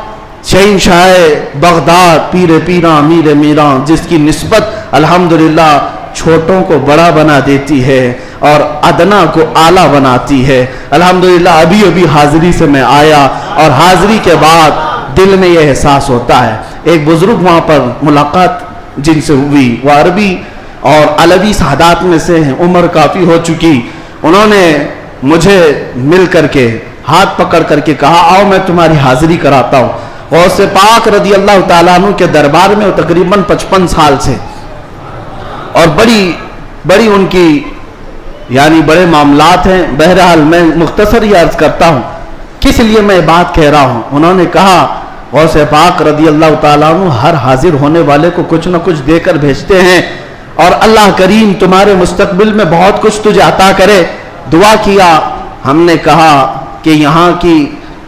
شہنشاہ بغداد پیر پیراں امیر میراں, جس کی نسبت الحمدللہ چھوٹوں کو بڑا بنا دیتی ہے اور ادنا کو اعلیٰ بناتی ہے. الحمدللہ ابھی حاضری سے میں آیا اور حاضری کے بعد دل میں یہ احساس ہوتا ہے. ایک بزرگ وہاں پر ملاقات جن سے ہوئی, وہ عربی اور علوی سادات میں سے ہیں, عمر کافی ہو چکی. انہوں نے مجھے مل کر کے ہاتھ پکڑ کر کے کہا آؤ میں تمہاری حاضری کراتا ہوں. غوث پاک رضی اللہ تعالیٰ عنہ کے دربار میں وہ تقریباً 55 سال سے, اور بڑی ان کی یعنی بڑے معاملات ہیں. بہرحال میں مختصر یہ عرض کرتا ہوں کس لیے میں بات کہہ رہا ہوں. انہوں نے کہا غوث پاک رضی اللہ تعالیٰ عنہ ہر حاضر ہونے والے کو کچھ نہ کچھ دے کر بھیجتے ہیں, اور اللہ کریم تمہارے مستقبل میں بہت کچھ تجھے عطا کرے. دعا کیا. ہم نے کہا کہ یہاں کی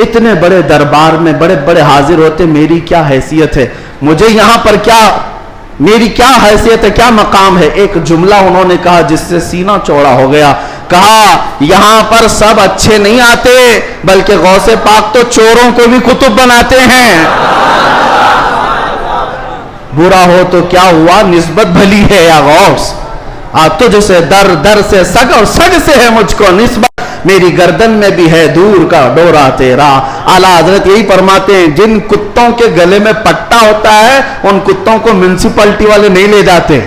اتنے بڑے دربار میں بڑے بڑے حاضر ہوتے, میری کیا حیثیت ہے, مجھے یہاں پر میری کیا حیثیت ہے, کیا مقام ہے. ایک جملہ انہوں نے کہا جس سے سینہ چوڑا ہو گیا. کہا یہاں پر سب اچھے نہیں آتے, بلکہ غوث پاک تو چوروں کو بھی کتب بناتے ہیں. برا ہو تو کیا ہوا, نسبت بھلی ہے یا غوث, تجھ سے در سے سگ اور سگ سے ہے مجھ کو نسبت, میری گردن میں بھی ہے دور کا ڈورا تیرا. اعلیٰ حضرت یہی فرماتے ہیں جن کتوں کے گلے میں پٹا ہوتا ہے ان کتوں کو میونسپلٹی والے نہیں لے جاتے,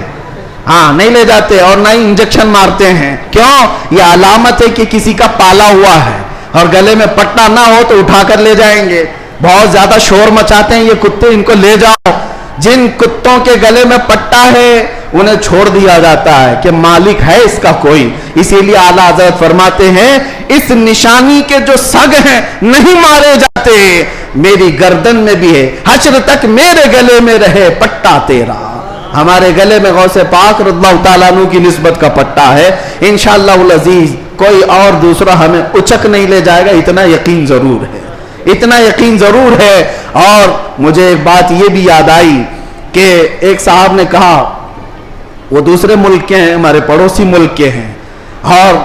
نہیں لے جاتے اور نہ ہی انجیکشن مارتے ہیں. کیوں؟ یہ علامت ہے کہ کسی کا پالا ہوا ہے, اور گلے میں پٹا نہ ہو تو اٹھا کر لے جائیں گے. بہت زیادہ شور مچاتے ہیں یہ کتے, ان کو لے جاؤ. جن کتوں کے گلے میں پٹا ہے انہیں چھوڑ دیا جاتا ہے کہ مالک ہے اس کا کوئی. اسی لیے اعلیٰ حضرت فرماتے ہیں اس نشانی کے جو سگ ہیں نہیں مارے جاتے, میری گردن میں بھی ہے, حشر تک میرے گلے میں رہے پٹا تیرا. ہمارے گلے میں غوث پاک رضی اللہ تعالیٰ عنہ کی نسبت کا پٹا ہے. انشاءاللہ العزیز کوئی اور دوسرا ہمیں اچک نہیں لے جائے گا, اتنا یقین ضرور ہے, اتنا یقین ضرور ہے. اور مجھے ایک بات یہ بھی یاد آئی کہ ایک صاحب نے کہا, وہ دوسرے ملک کے ہیں, ہمارے پڑوسی ملک کے ہیں, اور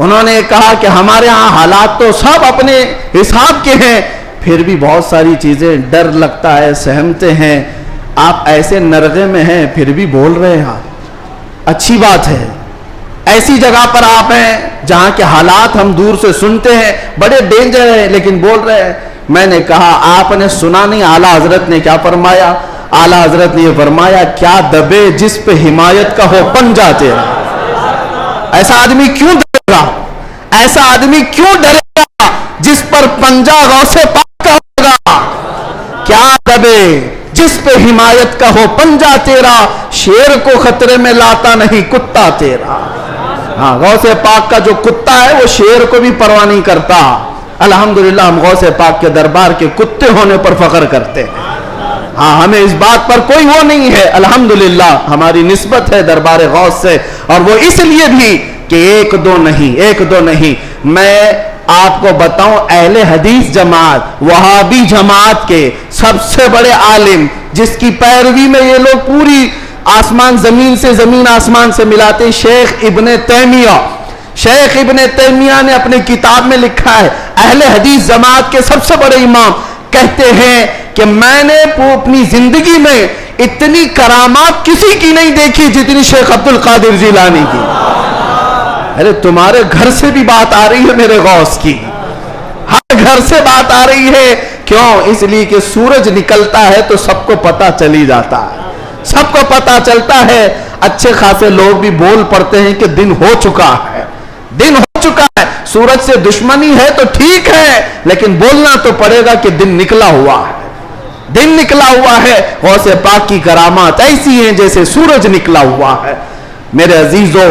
انہوں نے کہا کہ ہمارے ہاں حالات تو سب اپنے حساب کے ہیں, پھر بھی بہت ساری چیزیں ڈر لگتا ہے, سہمتے ہیں. آپ ایسے نرغے میں ہیں پھر بھی بول رہے ہیں, اچھی بات ہے. ایسی جگہ پر آپ ہیں جہاں کے حالات ہم دور سے سنتے ہیں, بڑے ڈینجر ہیں, لیکن بول رہے ہیں. میں نے کہا آپ نے سنا نہیں اعلیٰ حضرت نے کیا فرمایا؟ اعلیٰ حضرت نے یہ فرمایا کیا دبے جس پہ حمایت کا ہو پنجہ تیرا. ایسا آدمی کیوں ڈرے گا, ایسا آدمی کیوں ڈرے گا جس پر پنجہ غوث پاک کا ہوگا. کیا دبے جس پہ حمایت کا ہو پنجہ تیرا, شیر کو خطرے میں لاتا نہیں کتا تیرا. غوث پاک کا جو کتا ہے وہ شیر کو بھی پرواہ نہیں کرتا. الحمدللہ ہم غوث پاک کے دربار کے کتے ہونے پر فخر کرتے ہیں. ہمیں اس بات پر کوئی وہ نہیں ہے. الحمدللہ ہماری نسبت ہے دربار غوث سے, اور وہ اس لیے بھی کہ ایک دو نہیں. میں آپ کو بتاؤں اہل حدیث جماعت وہابی جماعت کے سب سے بڑے عالم جس کی پیروی میں یہ لوگ پوری آسمان زمین سے زمین آسمان سے ملاتے, شیخ ابن تیمیہ. شیخ ابن تیمیہ نے اپنے کتاب میں لکھا ہے، اہل حدیث جماعت کے سب سے بڑے امام کہتے ہیں کہ میں نے اپنی زندگی میں اتنی کرامات کسی کی نہیں دیکھی جتنی شیخ عبد القادر جیلانی کی۔ ارے تمہارے گھر سے بھی بات آ رہی ہے میرے غوث کی، ہر گھر سے بات آ رہی ہے۔ کیوں؟ اس لیے کہ سورج نکلتا ہے تو سب کو پتہ چلی جاتا ہے، سب کو پتہ چلتا ہے۔ اچھے خاصے لوگ بھی بول پڑتے ہیں کہ دن ہو چکا ہے، دن ہو چکا ہے۔ سورج سے دشمنی ہے تو ٹھیک ہے، لیکن بولنا تو پڑے گا کہ دن نکلا ہوا ہے، دن نکلا ہوا ہے۔ غوث پاک کی کرامات ایسی ہیں جیسے سورج نکلا ہوا ہے۔ میرے عزیزو،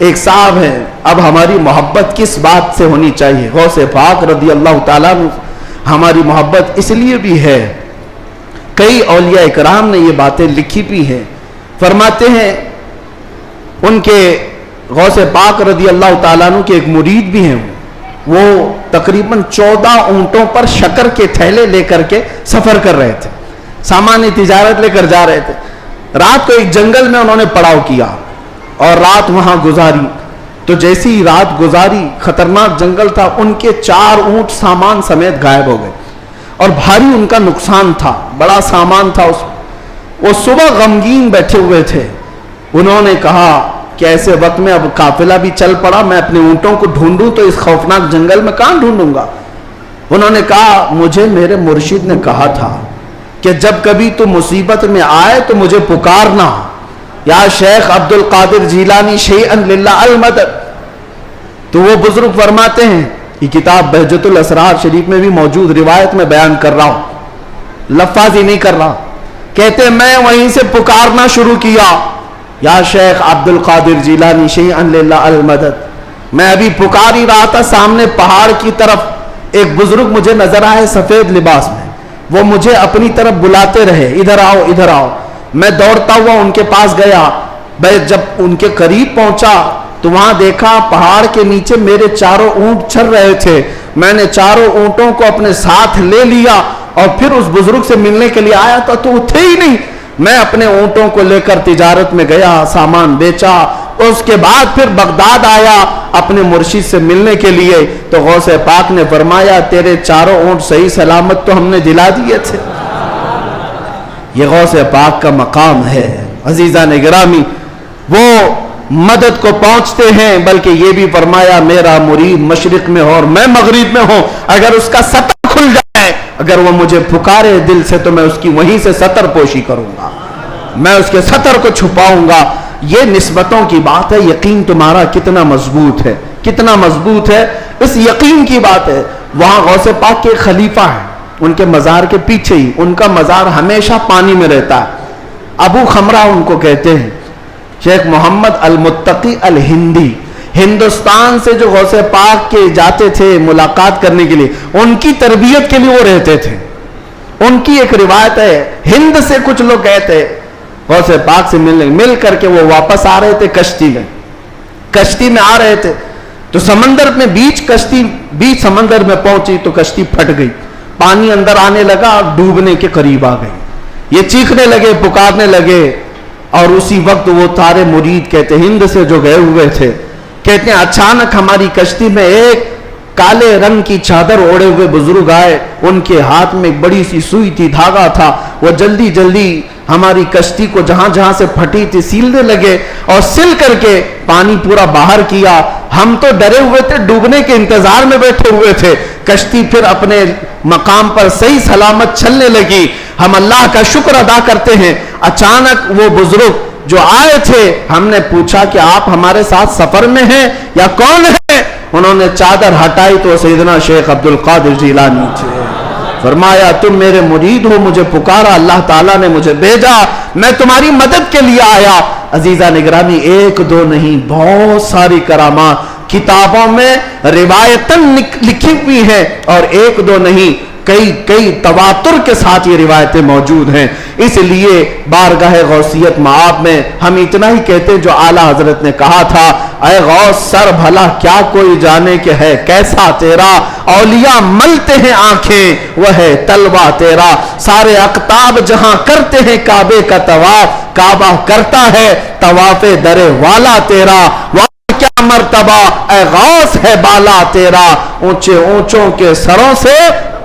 ایک صاحب ہے، اب ہماری محبت کس بات سے ہونی چاہیے؟ غوث پاک رضی اللہ تعالیٰ عنہ ہماری محبت اس لیے بھی ہے، کئی اولیاء اکرام نے یہ باتیں لکھی بھی ہیں، فرماتے ہیں ان کے غوث پاک رضی اللہ تعالیٰ عنہ کے ایک مرید بھی ہیں، وہ تقریباً 14 اونٹوں پر شکر کے تھیلے لے کر کے سفر کر رہے تھے، سامان تجارت لے کر جا رہے تھے۔ رات کو ایک جنگل میں انہوں نے پڑاؤ کیا اور رات وہاں گزاری، تو جیسی رات گزاری، خطرناک جنگل تھا، ان کے 4 اونٹ سامان سمیت غائب ہو گئے اور بھاری ان کا نقصان تھا، بڑا سامان تھا اس میں۔ وہ صبح غمگین بیٹھے ہوئے تھے، انہوں نے کہا کہ ایسے وقت میں اب قافلہ بھی چل پڑا، میں اپنے اونٹوں کو ڈھونڈوں تو اس خوفناک جنگل میں کہاں ڈھونڈوں گا؟ انہوں نے کہا مجھے میرے مرشد نے کہا تھا کہ جب کبھی تو مصیبت میں آئے تو مجھے پکارنا، یا شیخ عبد القادر جیلانی شیئا للہ المدد۔ تو وہ بزرگ فرماتے ہیں، یہ کتاب بہجت الاسرار شریف میں بھی موجود روایت میں بیان کر رہا ہوں، لفظ ہی نہیں کر رہا، کہتے ہیں میں وہیں سے پکارنا شروع کیا، یا شیخ عبد القادر جیلانی شیئا للہ المدد۔ میں ابھی پکار ہی رہا تھا، سامنے پہاڑ کی طرف ایک بزرگ مجھے نظر آئے سفید لباس میں، وہ مجھے اپنی طرف بلاتے رہے، ادھر آؤ ادھر آؤ۔ میں دوڑتا ہوا ان کے پاس گیا، میں جب ان کے قریب پہنچا تو وہاں دیکھا پہاڑ کے نیچے میرے 4 اونٹ چر رہے تھے۔ میں نے 4 اونٹوں کو اپنے ساتھ لے لیا اور پھر اس بزرگ سے ملنے کے لیے آیا تھا تو وہ تھے ہی نہیں۔ میں اپنے اونٹوں کو لے کر تجارت میں گیا، سامان بیچا، اس کے بعد پھر بغداد آیا اپنے مرشد سے ملنے کے لیے، تو غوث پاک نے فرمایا تیرے 4 اونٹ صحیح سلامت تو ہم نے دلا دیے تھے۔ یہ غوث پاک کا مقام ہے عزیزان گرامی، وہ مدد کو پہنچتے ہیں، بلکہ یہ بھی فرمایا میرا مرید مشرق میں ہو اور میں مغرب میں ہوں، اگر اس کا سطر کھل جائے، اگر وہ مجھے پکارے دل سے تو میں اس کی وہیں سے سطر پوشی کروں گا، میں اس کے سطر کو چھپاؤں گا۔ یہ نسبتوں کی بات ہے، یقین تمہارا کتنا مضبوط ہے، کتنا مضبوط ہے، اس یقین کی بات ہے۔ وہاں غوث پاک کے خلیفہ ہیں، ان کے مزار کے پیچھے ہی، ان کا مزار ہمیشہ پانی میں رہتا ہے، ابو خمرہ ان کو کہتے ہیں، شیخ محمد المتقی الہندی، ہندوستان سے جو غوث پاک کے جاتے تھے ملاقات کرنے کے لیے، ان کی تربیت کے لیے وہ رہتے تھے۔ ان کی ایک روایت ہے، ہند سے کچھ لوگ گئے تھے غوث پاک سے ملنے، مل کر کے وہ واپس آ رہے تھے کشتی میں آ رہے تھے، تو سمندر میں بیچ سمندر میں پہنچی تو کشتی پھٹ گئی، پانی اندر آنے لگا، ڈوبنے کے قریب آ گئی، یہ چیخنے لگے، پکارنے لگے، اور اسی وقت وہ سارے مرید کہتے ہند سے جو گئے ہوئے تھے، کہتے ہیں اچانک ہماری کشتی میں ایک کالے رنگ کی چادر اوڑے ہوئے بزرگ آئے، ان کے ہاتھ میں ایک بڑی سی سوئی تھی، دھاگا تھا، وہ جلدی جلدی ہماری کشتی کو جہاں جہاں سے پھٹی تھی سیلنے لگے اور سل کر کے پانی پورا باہر کیا۔ ہم تو ڈرے ہوئے تھے، ڈوبنے کے انتظار میں بیٹھے ہوئے تھے، کشتی پھر اپنے مقام پر صحیح سلامت چلنے لگی، ہم اللہ کا شکر ادا کرتے ہیں۔ اچانک وہ بزرگ جو آئے تھے، ہم نے پوچھا کہ آپ ہمارے ساتھ سفر میں ہیں یا کون ہیں؟ انہوں نے چادر ہٹائی تو سیدنا شیخ عبد القادر جیلانی تھے۔ فرمایا تم میرے مرید ہو، مجھے پکارا، اللہ تعالیٰ نے مجھے بھیجا، میں تمہاری مدد کے لیے آیا۔ عزیزان گرامی، ایک دو نہیں، بہت ساری کرامات کتابوں میں روایتاً لکھی ہوئی ہیں، اور ایک دو نہیں، کئی تواتر کے ساتھ یہ روایتیں موجود ہیں۔ اس لیے بارگاہ غوثیت مآب میں ہم اتنا ہی کہتے ہیں جو اعلیٰ حضرت نے کہا تھا، اے غوث سر بھلا کیا کوئی جانے کہ ہے کیسا تیرا، اولیاء ملتے ہیں آنکھیں وہ ہے تلوہ تیرا، سارے اقطاب جہاں کرتے ہیں کعبے کا طواف، کعبہ کرتا ہے طواف در والا تیرا، کیا مرتبہ اے غوث ہے بالا تیرا، اونچے اونچوں کے سروں سے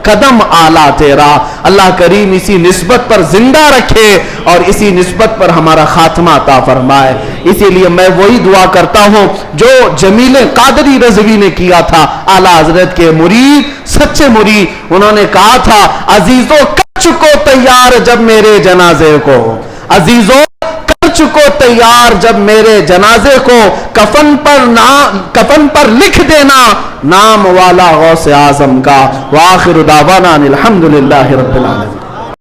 قدم آلہ تیرا۔ اللہ کریم اسی نسبت پر زندہ رکھے اور اسی نسبت پر ہمارا خاتمہ عطا فرمائے۔ اسی لیے میں وہی دعا کرتا ہوں جو جمیل قادری رضوی نے کیا تھا، اعلیٰ حضرت کے مرید، سچے مرید۔ انہوں نے کہا تھا عزیزو کر چکو تیار جب میرے جنازے کو، عزیزو کر چکو تیار جب میرے جنازے کو، کفن پر لکھ دینا نام والا غوث اعظم کا۔ وآخر دعوانا الحمدللہ رب العالمین۔